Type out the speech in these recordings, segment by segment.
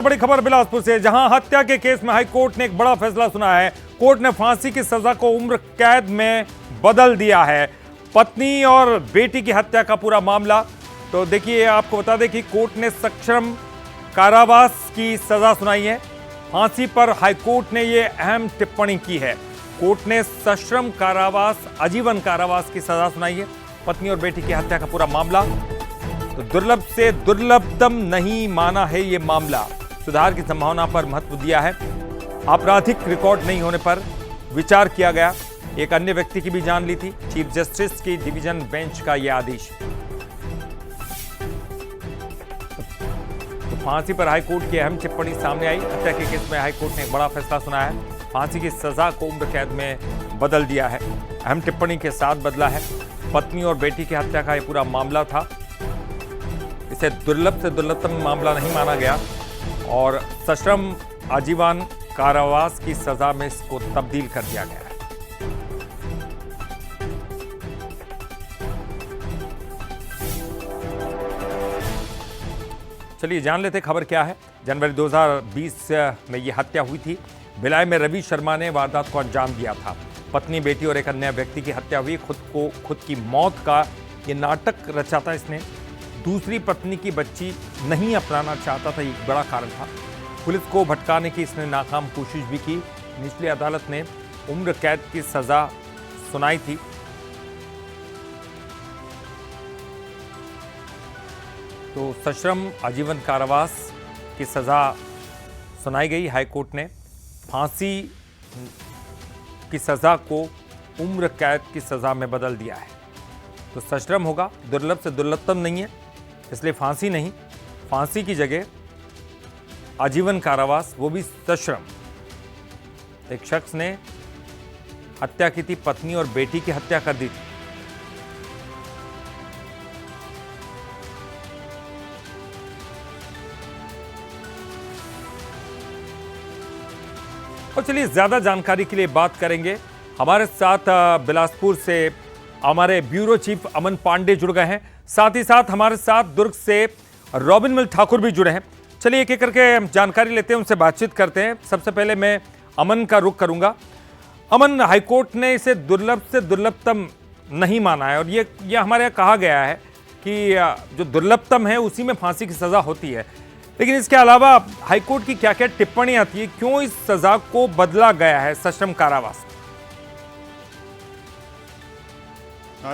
बड़ी खबर बिलासपुर से, जहां हत्या के केस में हाई कोर्ट ने एक बड़ा फैसला सुना है। कोर्ट ने फांसी की सजा को उम्र कैद में बदल दिया है। पत्नी और बेटी की हत्या का पूरा मामला, तो देखिए आपको बता दें कि कोर्ट ने सश्रम कारावास की सजा सुनाई है। फांसी पर हाई कोर्ट ने यह अहम टिप्पणी की है। कोर्ट ने सश्रम कारावास, आजीवन कारावास की सजा सुनाई है। पत्नी और बेटी की हत्या का पूरा मामला, तो दुर्लभ से दुर्लभतम नहीं माना है ये मामला। सुधार की संभावना पर महत्व दिया है। आपराधिक रिकॉर्ड नहीं होने पर विचार किया गया। एक अन्य व्यक्ति की भी जान ली थी। चीफ जस्टिस की डिवीजन बेंच का यह आदेश। तो फांसी पर हाईकोर्ट की अहम टिप्पणी सामने आई। हत्या के केस में हाईकोर्ट ने एक बड़ा फैसला सुनाया है। फांसी की सजा को उम्र कैद में बदल दिया है। अहम टिप्पणी के साथ बदला है। पत्नी और बेटी की हत्या का यह पूरा मामला था। इसे दुर्लभ से दुर्लभतम मामला नहीं माना गया और सश्रम आजीवन कारावास की सजा में इसको तब्दील कर दिया गया है। चलिए जान लेते खबर क्या है। जनवरी 2020 में यह हत्या हुई थी। भिलाई में रवि शर्मा ने वारदात को अंजाम दिया था। पत्नी, बेटी और एक अन्य व्यक्ति की हत्या हुई। खुद की मौत का ये नाटक रचा था इसने। दूसरी पत्नी की बच्ची नहीं अपनाना चाहता था, एक बड़ा कारण था। पुलिस को भटकाने की इसने नाकाम कोशिश भी की। निचली अदालत ने उम्र कैद की सजा सुनाई थी। तो सश्रम आजीवन कारावास की सजा सुनाई गई। हाईकोर्ट ने फांसी की सजा को उम्र कैद की सजा में बदल दिया है। तो सश्रम होगा, दुर्लभ से दुर्लभतम नहीं है, इसलिए फांसी नहीं, फांसी की जगह आजीवन कारावास, वो भी सश्रम। एक शख्स ने हत्या की थी, पत्नी और बेटी की हत्या कर दी थी। और चलिए ज्यादा जानकारी के लिए बात करेंगे। हमारे साथ बिलासपुर से हमारे ब्यूरो चीफ अमन पांडे जुड़ गए हैं। साथ ही साथ हमारे साथ दुर्ग से रॉबिन मिल ठाकुर भी जुड़े हैं। चलिए एक एक करके जानकारी लेते हैं, उनसे बातचीत करते हैं। सबसे पहले मैं अमन का रुख करूंगा। अमन, हाईकोर्ट ने इसे दुर्लभ से दुर्लभतम नहीं माना है और ये हमारे यहाँ कहा गया है कि जो दुर्लभतम है उसी में फांसी की सजा होती है, लेकिन इसके अलावा हाईकोर्ट की क्या क्या टिप्पणी आती है, क्यों इस सजा को बदला गया है सश्रम कारावास?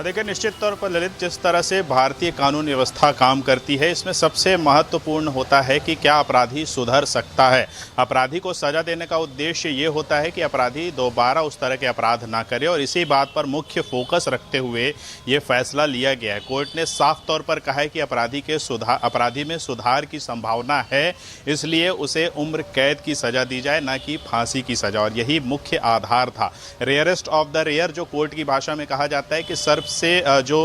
देखिए, निश्चित तौर पर ललित, जिस तरह से भारतीय कानून व्यवस्था काम करती है, इसमें सबसे महत्वपूर्ण होता है कि क्या अपराधी सुधर सकता है। अपराधी को सजा देने का उद्देश्य ये होता है कि अपराधी दोबारा उस तरह के अपराध ना करे और इसी बात पर मुख्य फोकस रखते हुए ये फैसला लिया गया है। कोर्ट ने साफ तौर पर कहा है कि अपराधी में सुधार की संभावना है, इसलिए उसे उम्र कैद की सजा दी जाए, ना कि फांसी की सजा। और यही मुख्य आधार था। रेयरेस्ट ऑफ द रेयर जो कोर्ट की भाषा में कहा जाता है कि से जो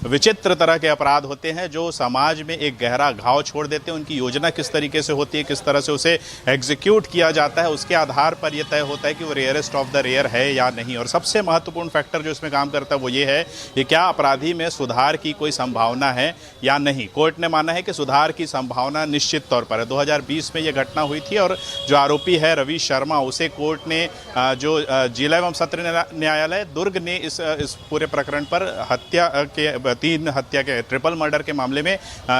विचित्र तरह के अपराध होते हैं, जो समाज में एक गहरा घाव छोड़ देते हैं, उनकी योजना किस तरीके से होती है, किस तरह से उसे एग्जीक्यूट किया जाता है, उसके आधार पर यह तय होता है कि वो रेयरेस्ट ऑफ द रेयर है या नहीं। और सबसे महत्वपूर्ण फैक्टर जो इसमें काम करता है वो ये है कि क्या अपराधी में सुधार की कोई संभावना है या नहीं। कोर्ट ने माना है कि सुधार की संभावना निश्चित तौर पर है। 2020 में यह घटना हुई थी और जो आरोपी है रवि शर्मा, उसे कोर्ट ने जो जिला एवं सत्र न्यायालय दुर्ग ने इस पूरे प्रकरण पर हत्या के ट्रिपल मर्डर के मामले में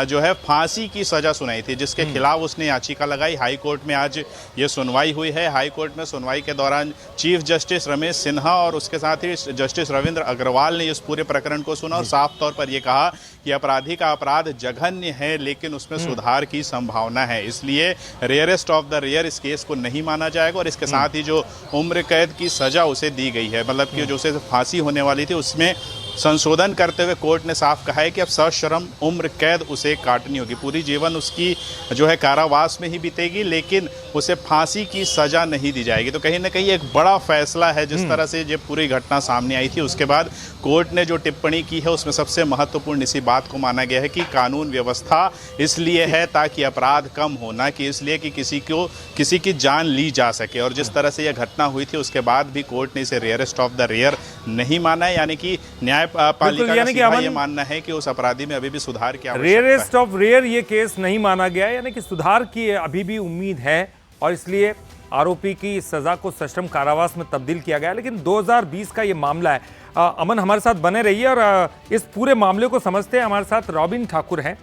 जो है फांसी की सजा सुनाई थी, जिसके खिलाफ उसने याचिका लगाई। हाई कोर्ट में आज ये सुनवाई हुई है। हाई कोर्ट में सुनवाई के दौरान चीफ जस्टिस रमेश सिन्हा और उसके साथ ही जस्टिस रविंद्र अग्रवाल ने इस पूरे प्रकरण को सुना और साफ तौर पर यह कहा कि अपराधी का अपराध जघन्य है, लेकिन उसमें सुधार की संभावना है, इसलिए रेयरेस्ट ऑफ द रेयर इस केस को नहीं माना जाएगा। और इसके साथ ही जो उम्र कैद की सजा उसे दी गई है, मतलब कि जो उसे फांसी होने वाली थी, उसमें संशोधन करते हुए कोर्ट ने साफ कहा है कि अब सश्रम उम्र कैद उसे काटनी होगी। पूरी जीवन उसकी जो है कारावास में ही बीतेगी, लेकिन उसे फांसी की सजा नहीं दी जाएगी। तो कहीं ना कहीं एक बड़ा फैसला है। जिस तरह से जब पूरी घटना सामने आई थी, उसके बाद कोर्ट ने जो टिप्पणी की है उसमें सबसे महत्वपूर्ण इसी बात को माना गया है कि कानून व्यवस्था इसलिए है ताकि अपराध कम हो, ना कि इसलिए कि किसी की जान ली जा सके। और जिस तरह से यह घटना हुई थी उसके बाद भी कोर्ट ने इसे रेयरेस्ट ऑफ द रेयर नहीं माना है, यानी कि न्याय न्यायपालिका का यानी कि सीधा अमन, ये मानना है कि उस अपराधी में अभी भी सुधार की आवश्यकता रेयरेस्ट ऑफ रेयर ये केस नहीं माना गया, यानी कि सुधार की अभी भी उम्मीद है और इसलिए आरोपी की सजा को सश्रम कारावास में तब्दील किया गया। लेकिन 2020 का ये मामला है। अमन हमारे साथ बने रहिए और इस पूरे मामले को समझते हैं। हमारे साथ रॉबिन ठाकुर हैं।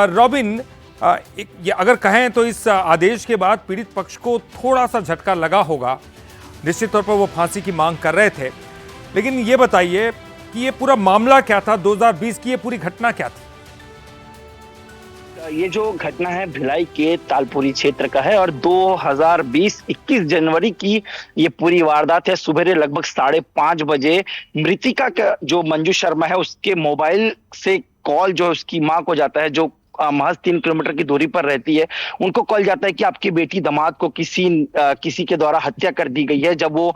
रॉबिन, ये अगर कहें तो इस आदेश के बाद पीड़ित पक्ष को थोड़ा सा झटका लगा होगा। निश्चित तौर पर वो फांसी की मांग कर रहे थे, लेकिन ये बताइए कि ये पूरा मामला क्या था, 2020 की ये पूरी घटना क्या थी? ये जो घटना है भिलाई के तालपुरी क्षेत्र का है और 2020 21 जनवरी की ये पूरी वारदात है। सुबह लगभग 5:30 बजे मृतिका का जो मंजू शर्मा है उसके मोबाइल से कॉल जो उसकी मां को जाता है, जो महज 3 किलोमीटर की दूरी पर रहती है, उनको कॉल जाता है कि आपकी बेटी दामाद को किसी के द्वारा हत्या कर दी गई है। जब वो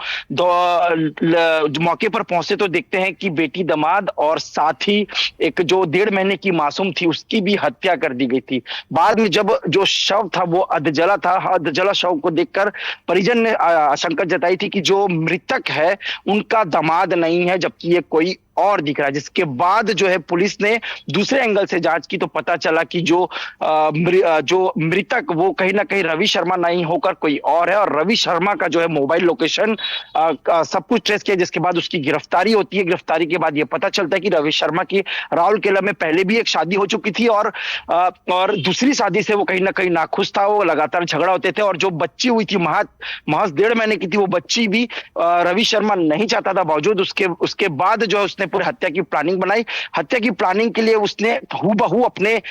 मौके पर पहुंचे तो देखते हैं कि बेटी दामाद और साथ ही एक जो 1.5 महीने की मासूम थी उसकी भी हत्या कर दी गई थी। बाद में जब जो शव था वो अधजला था, अधजला शव को देखकर परिजन ने आशंका जताई थी कि जो मृतक है उनका दामाद नहीं है, जबकि ये कोई और दिख रहा है। जिसके बाद जो है पुलिस ने दूसरे एंगल से जांच की तो पता चला कि जो मृतक वो कहीं ना कहीं रवि शर्मा नहीं होकर कोई और है। और रवि शर्मा का जो है मोबाइल लोकेशन सब कुछ ट्रेस किया, जिसके बाद उसकी गिरफ्तारी होती है। गिरफ्तारी के बाद ये पता चलता है कि रवि शर्मा की राउरकेला में पहले भी एक शादी हो चुकी थी और दूसरी शादी से वो कहीं ना कहीं नाखुश था। वो लगातार झगड़ा होते थे और जो बच्ची हुई थी महज 1.5 महीने की थी, वो बच्ची भी रवि शर्मा नहीं चाहता था। बावजूद उसके बाद जो है उसने पूरे हत्या की प्लानिंग बनाई। हत्या की प्लानिंग के लिए उसने हूबहू अपने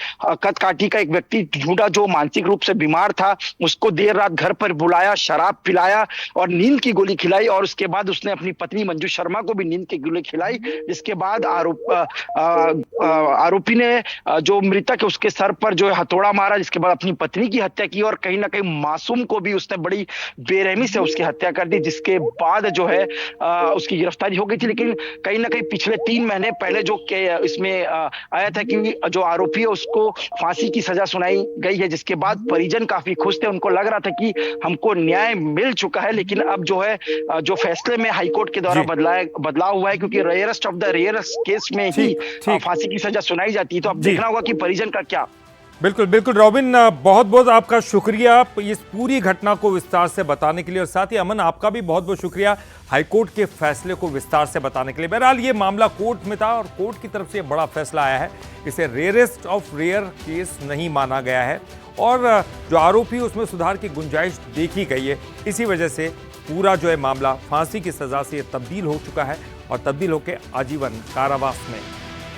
कद काठी का एक व्यक्ति ढूंढा जो मानसिक रूप से बीमार था, उसको देर रात घर पर बुलाया, शराब पिलाया और नींद की गोली खिलाई। और उसके बाद उसने अपनी पत्नी मंजू शर्मा को भी नींद की गोली खिलाई। जिसके बाद आरोपी ने जो मृतक है उसके सर पर जो है हथौड़ा मारा, जिसके बाद अपनी पत्नी की हत्या की और कहीं ना कहीं मासूम को भी उसने बड़ी बेरहमी से उसकी हत्या कर दी। जिसके बाद जो है उसकी गिरफ्तारी हो गई थी। लेकिन कहीं ना कहीं पिछले 3 महीने पहले जो इसमें आया था कि जो आरोपी है उसको फांसी की सजा सुनाई गई है, जिसके बाद परिजन काफी खुश थे। उनको लग रहा था कि हमको न्याय मिल चुका है। लेकिन अब जो है जो फैसले में हाईकोर्ट के द्वारा बदलाव हुआ है, क्योंकि rarest of the rarest case में ही फांसी की सजा सुनाई जाती है। तो अब देखना होगा कि परिजन का क्या। बिल्कुल बिल्कुल रॉबिन, बहुत बहुत आपका शुक्रिया इस पूरी घटना को विस्तार से बताने के लिए, और साथ ही अमन आपका भी बहुत बहुत शुक्रिया हाईकोर्ट के फैसले को विस्तार से बताने के लिए। बहरहाल ये मामला कोर्ट में था और कोर्ट की तरफ से बड़ा फैसला आया है। इसे रेयरेस्ट ऑफ रेयर केस नहीं माना गया है और जो आरोपी उसमें सुधार की गुंजाइश देखी गई है। इसी वजह से पूरा जो है मामला फांसी की सजा से तब्दील हो चुका है और तब्दील होकर आजीवन कारावास में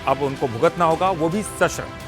अब उनको भुगतना होगा, वो भी सश्रम।